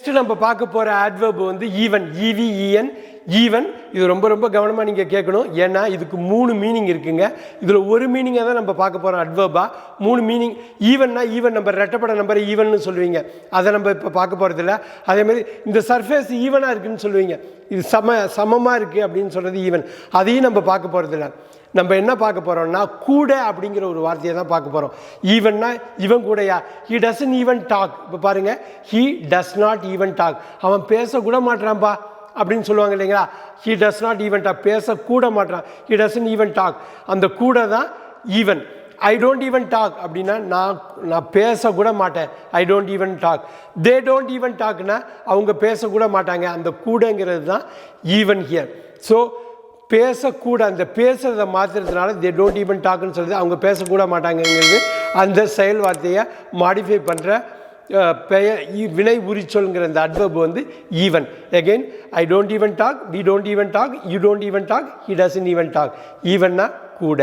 Next நம்ம பார்க்க போகிற adverb வந்து ஈவன், EVEN, ஈவன். இது ரொம்ப ரொம்ப கவனமாக நீங்கள் கேட்கணும். ஏன்னா இதுக்கு 3 மீனிங் இருக்குங்க. இதில் ஒரு மீனிங்கை தான் நம்ம பார்க்க போகிறோம் அட்வர்பா. 3 மீனிங். ஈவன்னா ஈவன் நம்பர், ரெட்டப்பட நம்பர் ஈவன்னு சொல்லுவீங்க. அதை நம்ம இப்போ பார்க்க போகிறதில்ல. அதேமாதிரி இந்த சர்ஃபேஸ் ஈவனாக இருக்குதுன்னு சொல்லுவீங்க. இது சமமாக இருக்குது அப்படின்னு சொல்கிறது ஈவன். அதையும் நம்ம பார்க்க போகிறதில்ல. நம்ம என்ன பார்க்க போகிறோம்னா கூட அப்படிங்கிற ஒரு வார்த்தையை தான் பார்க்க போகிறோம். ஈவன்னா இவன் கூடயா, ஹி டசன்ட் ஈவன் டாக். இப்போ பாருங்கள், he does not even talk. அவன் பேசக்கூட மாட்டான்பா அப்படின்னு சொல்லுவாங்க இல்லைங்களா. He does not even talk, பேசக்கூட மாட்டான். He doesn't even talk. அந்த கூட தான் even. I don't even talk அப்படின்னா நான் பேசக்கூட மாட்டேன். I don't even talk. They don't even டாக்னா அவங்க பேசக்கூட மாட்டாங்க. அந்த கூடங்கிறது தான் ஈவன் ஹியர். ஸோ பேசக்கூட, அந்த பேசுகிறத மாற்றுறதுனால தே டோன்ட் ஈவன் டாக்னு சொல்லுது. அவங்க பேசக்கூட மாட்டாங்கங்கிறது அந்த செயல் வார்த்தையை மாடிஃபை பண்ணுற வினை உரிச்சொல்ங்கிற அந்த அட்வர்ப் வந்து even. Again, I don't even talk, we don't even talk, you don't even talk, he doesn't even talk. ஈவன்னா கூட.